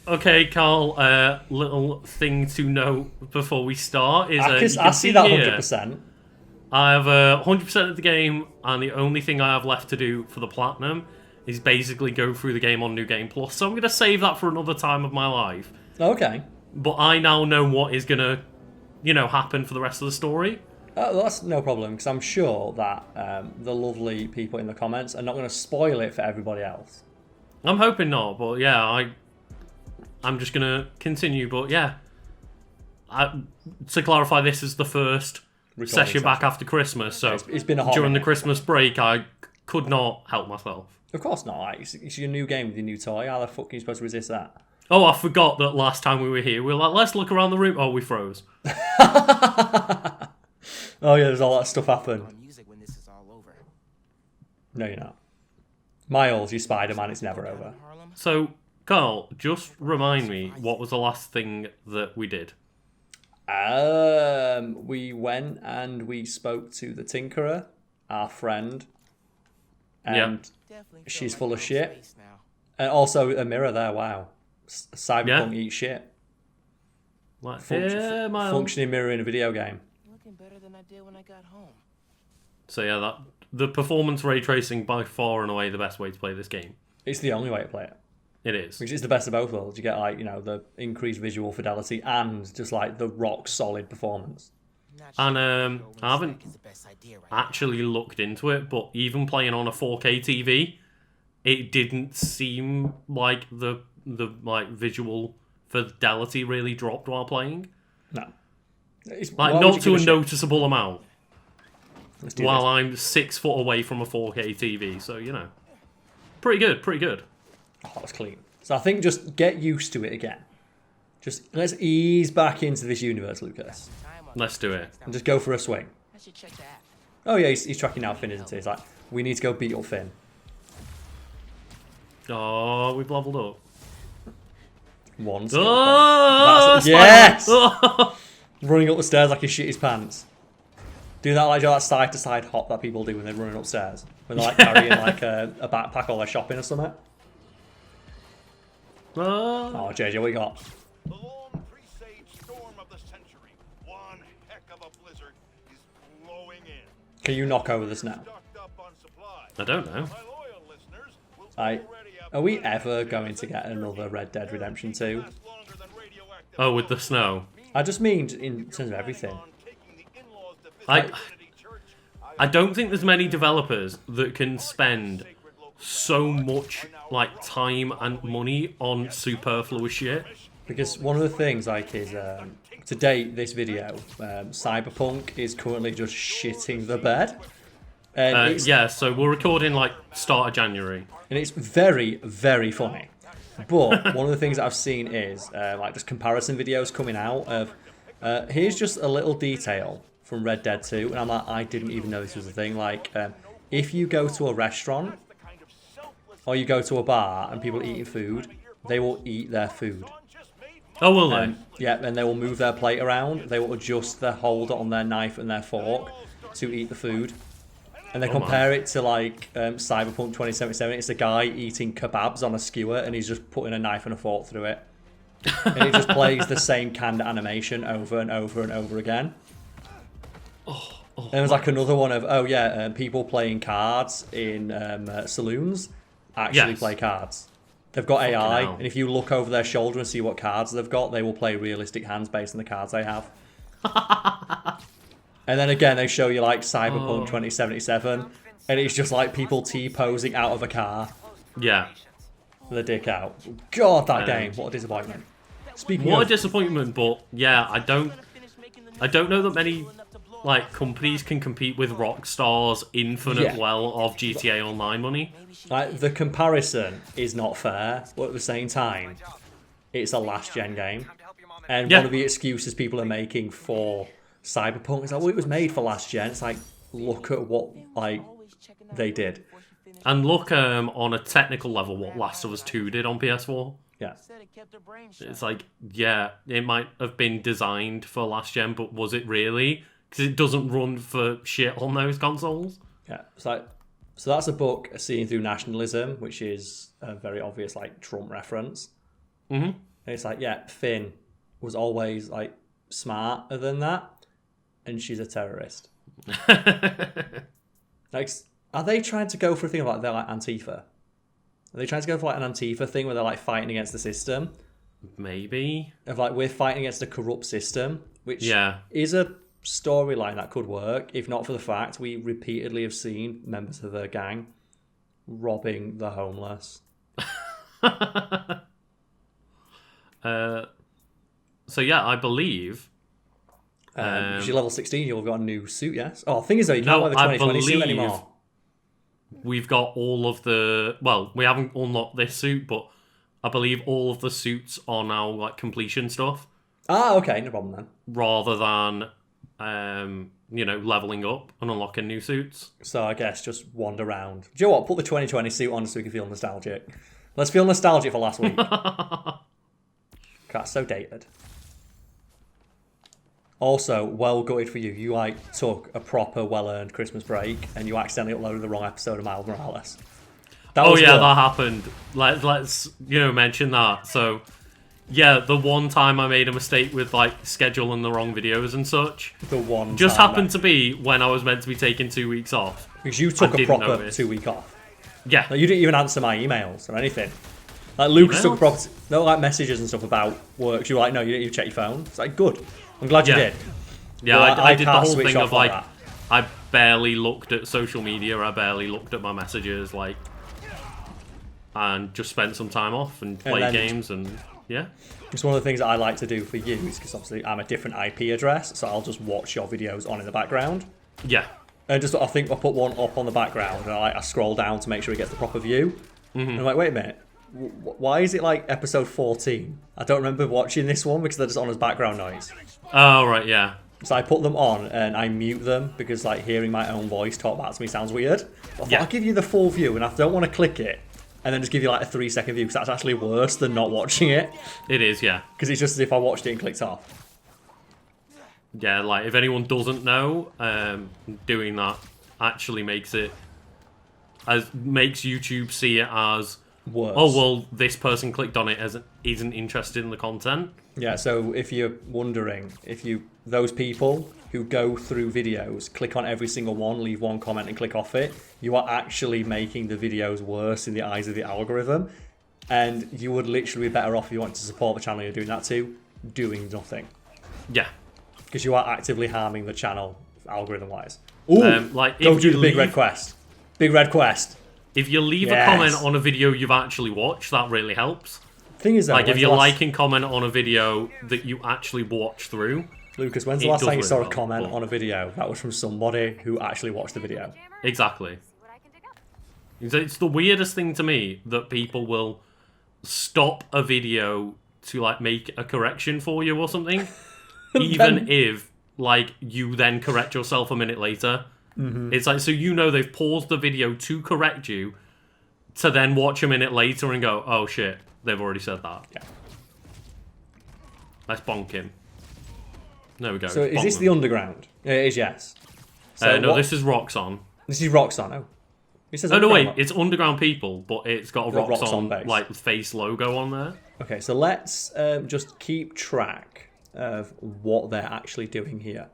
Okay, Karl, little thing to note before we start is I see that 100%. I have 100% of the game, and the only thing I have left to do for the platinum is basically go through the game on New Game Plus. So I'm going to save that for another time of my life. Okay. But I now know what is going to, happen for the rest of the story. That's no problem, because I'm sure that the lovely people in the comments are not going to spoil it for everybody else. I'm hoping not, but yeah, I'm just going to continue. But yeah, to clarify, this is the first session back after Christmas, so it's been a hot during minute. the Christmas break, I could not help myself. Of course not. Like, it's your new game with your new toy. How the fuck are you supposed to resist that? Oh, I forgot that last time we were here, we were like, let's look around the room. Oh, we froze. Oh yeah, there's all that stuff happen. No, you're not. Miles, you Spider-Man, it's never over. So, Karl, just remind me, what was the last thing that we did? We went and we spoke to the Tinkerer, our friend, and she's full of shit. And also a mirror there. Wow, Cyberpunk eats shit. Like, functioning mirror in a video game. Looking better than I did when I got home. So yeah, the performance ray tracing by far and away the best way to play this game. It's the only way to play it. It is. Which is the best of both worlds. You get the increased visual fidelity and just like the rock solid performance. And I haven't actually looked into it, but even playing on a 4K TV, it didn't seem like the visual fidelity really dropped while playing. No. Not to a noticeable amount. While I'm 6 foot away from a 4K TV, so pretty good. Oh, that was clean. So I think just get used to it again. Just let's ease back into this universe, Lucas. Let's do it. And just go for a swing. Oh yeah, he's tracking now Finn, isn't he? He's like, we need to go beat up Finn. Oh, we've leveled up. One. Oh, yes! Running up the stairs like he shit his pants. Doing that that side to side hop that people do when they're running upstairs. When they're like carrying like a backpack or they're shopping or something. Oh, JJ, what you got? The long presaged storm of the century. One heck of a blizzard is blowing in. Can you knock over the snow? I don't know. Are we ever going to get another Red Dead Redemption 2? Oh, with the snow? I just mean in terms of everything. I don't think there's many developers that can spend so much time and money on superfluous shit. Because one of the things is to date this video, Cyberpunk is currently just shitting the bed. And so we're recording start of January, and it's very, very funny. But one of the things that I've seen is just comparison videos coming out of here's just a little detail from Red Dead 2, and I'm like, I didn't even know this was a thing. If you go to a restaurant or you go to a bar and people are eating food, they will eat their food. Oh, will they? Yeah, and they will move their plate around. They will adjust their holder on their knife and their fork to eat the food. And they compare it to Cyberpunk 2077. It's a guy eating kebabs on a skewer and he's just putting a knife and a fork through it. And it just plays the same canned animation over and over and over again. And there was another one of, people playing cards in saloons actually play cards. They've got AI, and if you look over their shoulder and see what cards they've got, they will play realistic hands based on the cards they have. And then again, they show you Cyberpunk 2077, and it's just people T-posing out of a car. Yeah. With a dick out. God, that game, what a disappointment. What a disappointment, but yeah, I don't know that many companies can compete with Rockstar's infinite well of GTA Online money. The comparison is not fair, but at the same time, it's a last-gen game. And one of the excuses people are making for Cyberpunk is it was made for last-gen. It's look at what, they did. And look, on a technical level, what Last of Us 2 did on PS4. Yeah. It's it might have been designed for last-gen, but was it really? Because it doesn't run for shit on those consoles. Yeah, so that's a book, Seeing Through Nationalism, which is a very obvious Trump reference. Mm-hmm. And it's like, yeah, Finn was always like smarter than that, and she's a terrorist. Like, are they trying to go for a thing like they're like Antifa? Are they trying to go for like an Antifa thing where they're like fighting against the system? Maybe. Of like, we're fighting against a corrupt system, which Yeah. is a storyline that could work, if not for the fact we repeatedly have seen members of the gang robbing the homeless. So yeah, I believe. Because you're level 16, you've got a new suit, yes? Oh, the thing is though, you No, can't wear the I 2020 suit believe- anymore. We've got all of the... Well, we haven't unlocked this suit, but I believe all of the suits are now like completion stuff, Ah, okay, no problem then. rather than leveling up and unlocking new suits. So I guess just wander around. Do you know what? Put the 2020 suit on so we can feel nostalgic. Let's feel nostalgic for last week. That's so dated. Also, well gutted for you. You like took a proper, well-earned Christmas break and you accidentally uploaded the wrong episode of Miles Morales. That Oh was yeah, good. that happened. Let's mention that. So yeah, the one time I made a mistake with like scheduling the wrong videos and such. The one Just time happened to be when I was meant to be taking 2 weeks off. because you took a didn't proper notice. 2 week off. Yeah. Like, you didn't even answer my emails or anything. Like Lucas took a Emails? proper no like messages and stuff about work. You were like, no, you didn't check your phone. It's like good. I'm glad you Yeah. did. Yeah, Well, I did the can't whole switch thing off of like, that. I barely looked at social media, I barely looked at my messages, like, and just spent some time off and play then- games and yeah. It's one of the things that I like to do for you is because obviously I'm a different IP address, so I'll just watch your videos on in the background. Yeah. And just I think I put one up on the background and I scroll down to make sure it gets the proper view. And I'm like, wait a minute, why is it like episode 14? I don't remember watching this one because they're just on as background noise. Oh, right, yeah. So I put them on and I mute them because like hearing my own voice talk back to me sounds weird. But I thought, Yeah. I'll give you the full view and I don't want to click it and then just give you like a 3-second view because that's actually worse than not watching it. It is, yeah. Because it's just as if I watched it and clicked off. Yeah, like, if anyone doesn't know, doing that actually makes YouTube see it as, Worse. oh, well, this person clicked on it as isn't interested in the content. Yeah, so if you're wondering, those people who go through videos, click on every single one, leave one comment and click off it, you are actually making the videos worse in the eyes of the algorithm. And you would literally be better off if you want to support the channel you're doing that to, doing nothing. Yeah. Because you are actively harming the channel, algorithm-wise. Ooh, Like, go if do you the big red leave- quest. Big red quest. If you leave Yes. a comment on a video you've actually watched, that really helps. Thing is though, Like, if when's you the last- like and comment on a video that you actually watch through. Lucas, when's the it last does time you really saw a well, comment but- on a video that was from somebody who actually watched the video? Exactly. It's the weirdest thing to me that people will stop a video to, like, make a correction for you or something. Even if, like, you then correct yourself a minute later. Mm-hmm. It's like, so you know they've paused the video to correct you, to then watch a minute later and go, oh shit, they've already said that. Yeah. Let's bonk him. There we go. So is bonk this them. the underground? It is, yes. So No, what- this is Roxxon. This is Roxxon. Oh, it says Oh no, wait, underground. it's underground people, but it's got a Got Roxxon Roxxon base. like face logo on there. Okay, so let's just keep track of what they're actually doing here.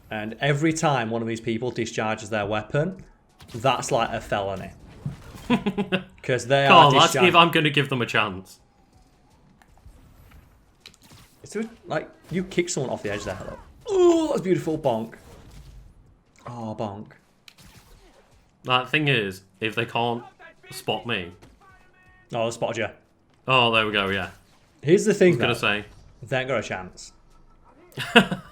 And every time one of these people discharges their weapon, that's like a felony. Because they Karl, are that's discharging. if I'm going to give them a chance. Like, you kick someone off the edge there, look. Oh, that's beautiful. Bonk. Oh, bonk. That thing is, if they can't spot me. Oh, they spotted you. Oh, there we go, yeah. Here's the thing, I was going though. to say. They ain't got a chance.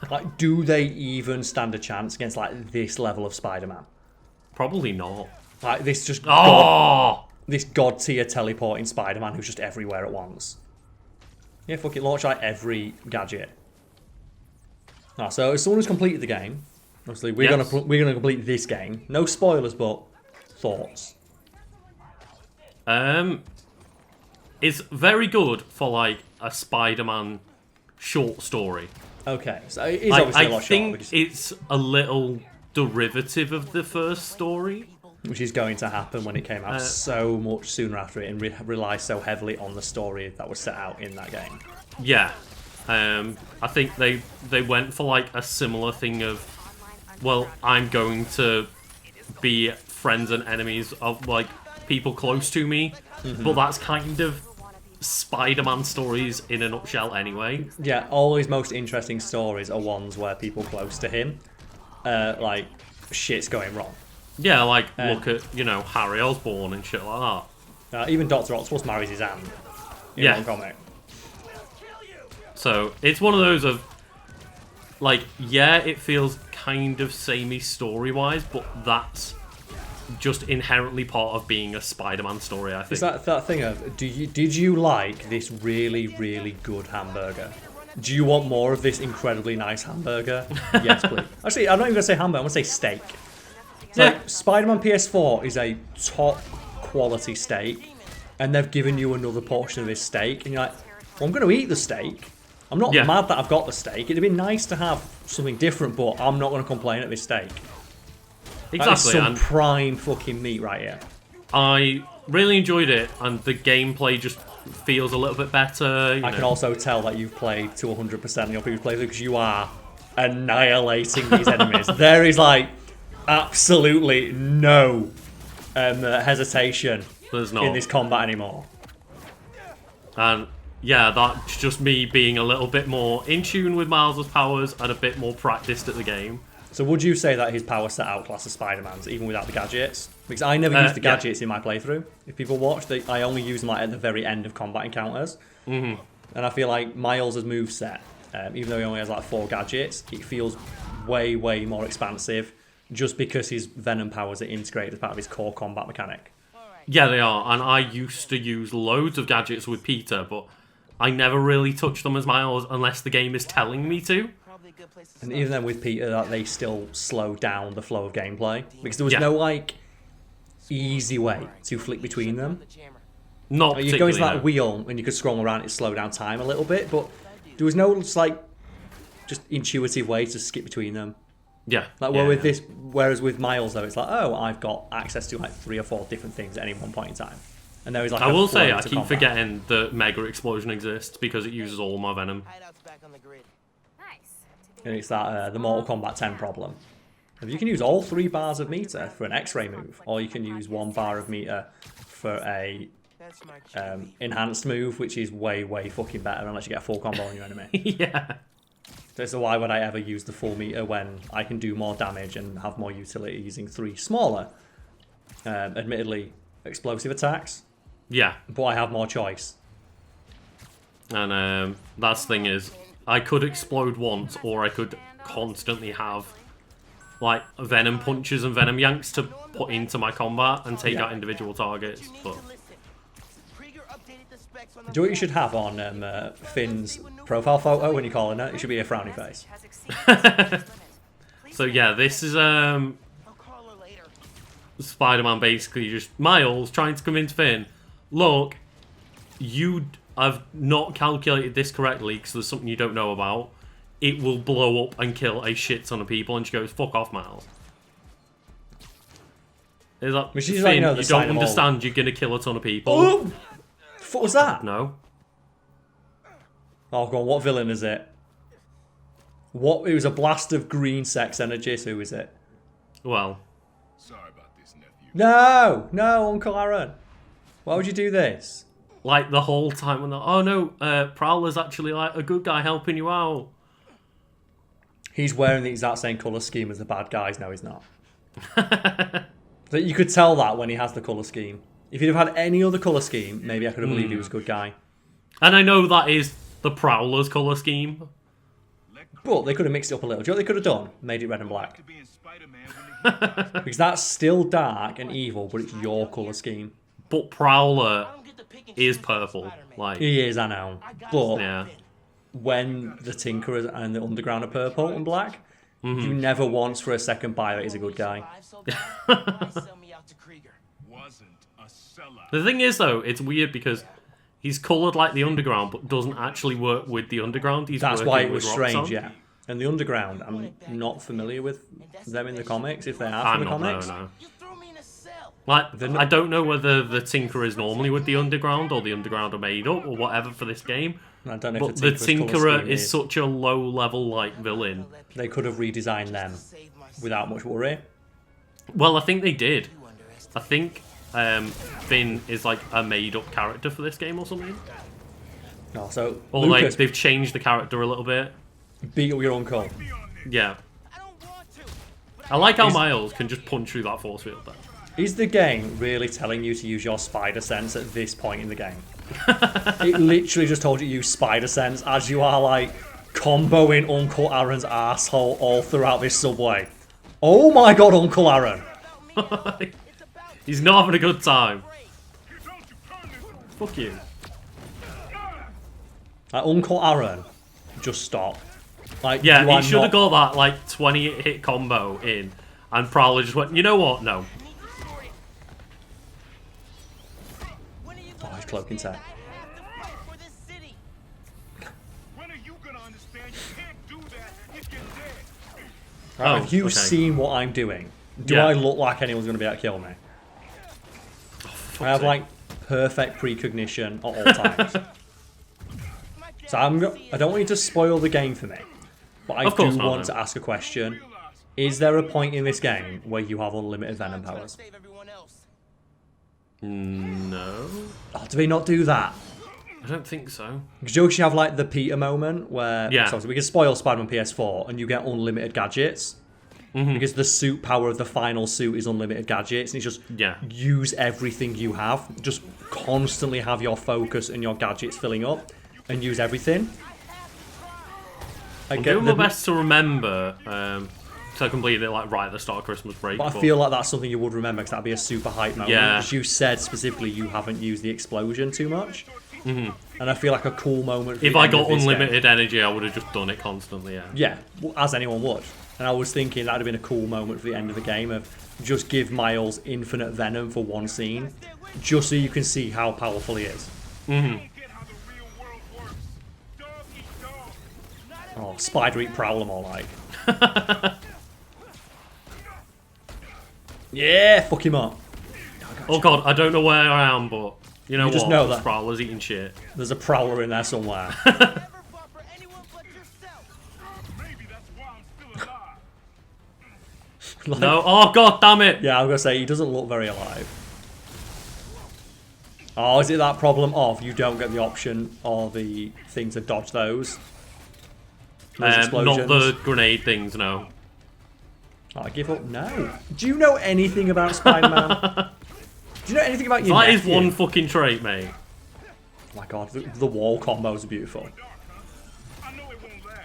Like, do they even stand a chance against, like, this level of Spider-Man? Probably not. Like, this just Oh! this god tier teleporting Spider-Man who's just everywhere at once. Yeah, fuck it, launch like every gadget. Ah, so as someone who's completed the game, obviously we're Yes. gonna complete this game. No spoilers, but thoughts. It's very good for, like, a Spider-Man short story. Okay, so it is obviously I a lot think shorter. Because, it's a little derivative of the first story. Which is going to happen when it came out so much sooner after it, and relies so heavily on the story that was set out in that game. Yeah. I think they went for like a similar thing of, well, I'm going to be friends and enemies of like people close to me, but that's kind of Spider-Man stories in a nutshell anyway. Yeah, all his most interesting stories are ones where people close to him, like, shit's going wrong. Yeah, like, look at, you know, Harry Osborn and shit like that. Even Dr. Octopus marries his aunt in one comic. So, it's one of those of, like, yeah, it feels kind of samey story-wise, but that's just inherently part of being a Spider-Man story, I think. It's that thing of, did you like this really, really good hamburger? Do you want more of this incredibly nice hamburger? Yes, please. Actually, I'm not even going to say hamburger, I'm going to say steak. Like, Spider-Man PS4 is a top quality steak, and they've given you another portion of this steak, and you're like, well, I'm going to eat the steak. I'm not mad that I've got the steak. It'd be nice to have something different, but I'm not going to complain at this steak. Exactly. That is some prime fucking meat right here. I really enjoyed it, and the gameplay just feels a little bit better. I can also tell that you've played to 100% in your previous playthrough, because you are annihilating these enemies. There is, like, absolutely no hesitation in this combat anymore. And yeah, that's just me being a little bit more in tune with Miles' powers and a bit more practiced at the game. So would you say that his power set outclasses Spider-Man's, even without the gadgets? Because I never used the gadgets in my playthrough. If people watch, I only use them like at the very end of combat encounters. And I feel like Miles' moveset, even though he only has like 4 gadgets, it feels way, way more expansive, just because his Venom powers are integrated as part of his core combat mechanic. Yeah, they are. And I used to use loads of gadgets with Peter, but I never really touch them as Miles unless the game is telling me to. And even then with Peter, that they still slow down the flow of gameplay, because there was no like easy way to flick between them. Not you go into that wheel and you could scroll around it to slow down time a little bit, but there was no like just intuitive way to skip between them. Yeah. Like with this, whereas with Miles though, it's like, oh, I've got access to like 3 or 4 different things at any one point in time. And there is like I will say I keep forgetting that Mega Explosion exists because it uses all my Venom. And it's that the Mortal Kombat 10 problem. And you can use all 3 bars of meter for an X-ray move, or you can use 1 bar of meter for a enhanced move, which is way, way fucking better unless you get a full combo on your enemy. Yeah. So why would I ever use the full meter when I can do more damage and have more utility using 3 smaller, admittedly explosive attacks? Yeah. But I have more choice. And that's the thing is, I could explode once, or I could constantly have like Venom punches and Venom yanks to put into my combat and take out individual targets. But do what you should have on Finn's profile photo when you're calling it. It should be a frowny face. So yeah, this is Spider-Man basically just Miles trying to convince Finn, look, I've not calculated this correctly because there's something you don't know about. It will blow up and kill a shit ton of people. And she goes, fuck off, Miles. Is that, Finn, like, no, you don't understand you're going to kill a ton of people. Oh! What was that? No. Oh, go on, what villain is it? It was a blast of green sex energy, so who is it? Well. Sorry about this, nephew. No, Uncle Aaron. Why would you do this? Like the whole time when oh no, Prowler's actually like a good guy helping you out. He's wearing the exact same colour scheme as the bad guys. No, he's not. So you could tell that when he has the colour scheme. If he'd have had any other colour scheme, maybe I could have believed he was a good guy. And I know that is the Prowler's colour scheme. But they could have mixed it up a little. Do you know what they could have done? Made it red and black. Because that's still dark and evil, but it's your colour scheme. But Prowler is purple. Like he is, I know. But yeah. When the Tinker and the Underground are purple and black, you never once for a second buy that he's a good guy. The thing is, though, it's weird because he's coloured like the Underground, but doesn't actually work with the Underground. That's why it was strange, yeah. And the Underground, I'm not familiar with them in the comics, if they are from the comics. No. Like, I don't know whether the Tinker is normally with the Underground or the Underground are made up or whatever for this game. I don't know But if the Tinker's Tinkerer colour scheme is such a low-level, like, villain. They could have redesigned them without much worry. Well, I think they did. I think Finn is, like, a made-up character for this game or something. No, so Or, Lucas, like, they've changed the character a little bit. beat up your uncle. Yeah. I like how Miles can just punch through that force field there. Is the game really telling you to use your spider sense at this point in the game? It literally just told you to use spider sense as you are like comboing Uncle Aaron's asshole all throughout this subway. Oh my god, Uncle Aaron! He's not having a good time. Fuck you. Like, Uncle Aaron, just stop. Like, Yeah, you are he should have not- got that like 20 hit combo in, and Prowler just went, you know what? No. Oh, he's cloaking tech. When are you gonna understand you can't do that if you're dead? Right, Oh, have you okay. seen what I'm doing? Do Yeah. I look like anyone's going to be able to kill me? I have like perfect precognition at all times. So I don't want you to spoil the game for me, but I Of course do not, want no. to ask a question. Is there a point in this game where you have unlimited venom powers? No. Oh, do they not do that? I don't think so. Because you actually have like the Peter moment where Yeah. so we can spoil Spider-Man PS4 and you get unlimited gadgets. Because the suit power of the final suit is unlimited gadgets, and it's just Yeah. use everything you have. Just constantly have your focus and your gadgets filling up, and use everything. I'm doing my best to remember, so I completed it like right at the start of Christmas break. But I feel like that's something you would remember because that'd be a super hype moment. Yeah. Because you said specifically you haven't used the explosion too much. And I feel like a cool moment. For if the I end of got this game. unlimited energy, I would have just done it constantly. Yeah. Yeah, well, as anyone would. And I was thinking that'd have been a cool moment for the end of the game of just give infinite venom for one scene, just so you can see how powerful he is. Get how the real world works. Dog eat dog. Oh, Spider eat Prowler more like. Yeah, fuck him up. Oh god, I don't know where I am, but you know You just what? know that. Prowler's eating shit. There's a Prowler in there somewhere. Maybe that's why I'm still alive. Like- No, oh god damn it! Yeah, I'm gonna say he doesn't look very alive. Oh, is it that problem of you don't get the option or the thing to dodge those? Not explosions? the grenade things, no. Oh, I give up. No. Do you know anything about Spider-Man? Do you know anything about your That is nephew? one fucking trait, mate. Oh my god, the wall combos are beautiful. I know it won't last.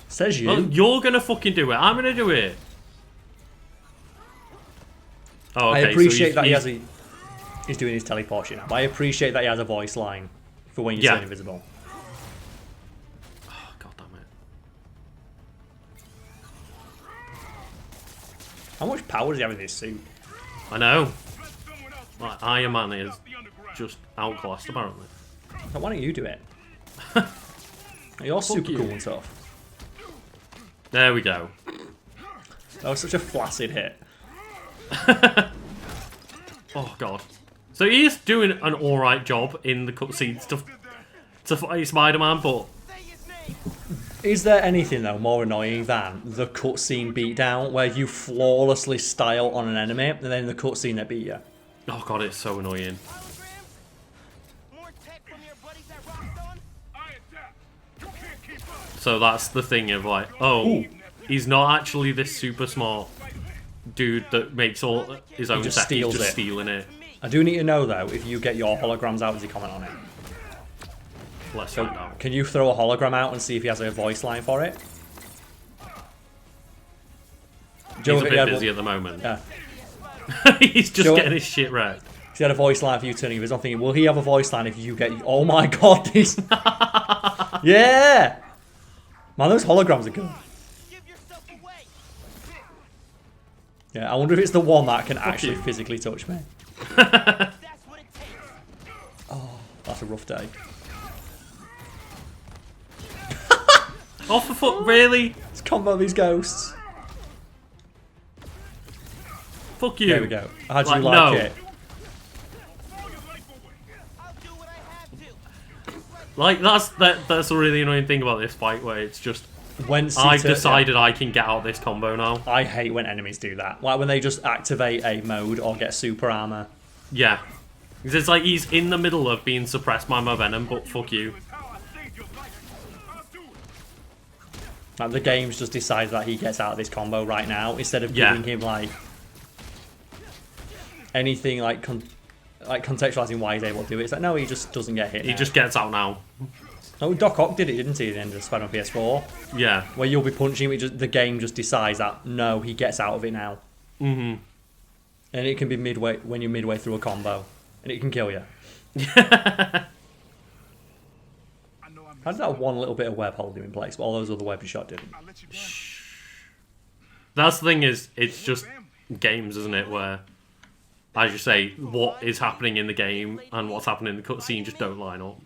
Says you. Well, you're gonna fucking do it. I'm gonna do it. Oh, okay. I appreciate so that he's doing his teleport shit now. But I appreciate that he has a voice line for when you Yeah. turn invisible. Oh, god damn it. How much power does he have in this suit? I know. Let someone else Like, Iron Man is the underground. just outclassed, apparently. So why don't you do it? You're super you. cool and stuff. There we go. That was such a flaccid hit. Oh god. So he's doing an alright job in the cutscenes to fight Spider-Man, but Is there anything, though, more annoying than the cutscene beatdown where you flawlessly style on an enemy and then in the cutscene they beat you? oh god, it's so annoying. More tech from your buddies at Rockstone? I adapt. You can't keep up. So that's the thing of like, oh, Ooh. he's not actually this super smart dude that makes all his own just tech, he's steals just it. stealing it. I do need to know, though, if you get your holograms out, does he comment on it? Let's So, find out. can you throw a hologram out and see if he has a voice line for it? He's a bit busy at the moment. Yeah. He's just Joe- getting his shit wrecked. He had a voice line for you turning invisible. I'm thinking, will he have a voice line if you get... Oh my god, this... Yeah! Man, those holograms are good. Give yourself away. Yeah, I wonder if it's the one that can actually you. physically touch me. That's what it takes. That's a rough day. Oh, for fuck, really? Let's combo these ghosts. Fuck you. There we go. How do you Like, like no. it? I'll do what I have to. Like, that's a really annoying thing about this fight, where it's just, When I've Sita- decided I can get out this combo now. I hate when enemies do that. Like when they just activate a mode or get super armor. Yeah. Because it's like he's in the middle of being suppressed by my venom, but fuck you. Like the game's just decided that he gets out of this combo right now instead of giving him like anything like contextualizing why he's able to do it. It's like no, he just doesn't get hit. He now. just gets out now. Oh, Doc Ock did it, didn't he? At the end of the Spider-Man PS4, Yeah. where you'll be punching him, the game just decides that no, he gets out of it now. Mm-hmm. And it can be midway when you're midway through a combo, and it can kill you. How did that one little bit of web hold him in place, but all those other webs you shot didn't? That's the thing is, it's just games, isn't it? Where, as you say, what is happening in the game and what's happening in the cutscene just don't line up.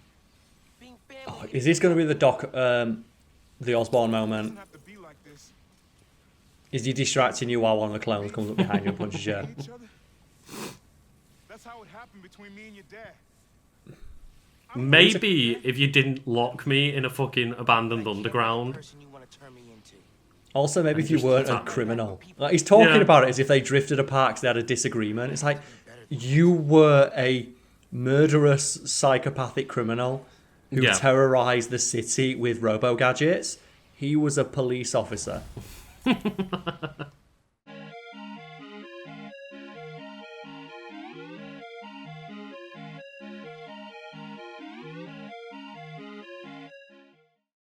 Being family Oh, is this going to be the the Osborn moment? Is he distracting you while one of the clones comes up behind you and punches you? That's how it happened between me and your dad. Maybe if you didn't lock me in a fucking abandoned underground. person you want to turn me into. Also, maybe And if you just weren't a attack. criminal. Like, he's talking Yeah. about it as if they drifted apart because they had a disagreement. It's like, you were a murderous, psychopathic criminal who Yeah. terrorized the city with robo-gadgets. He was a police officer.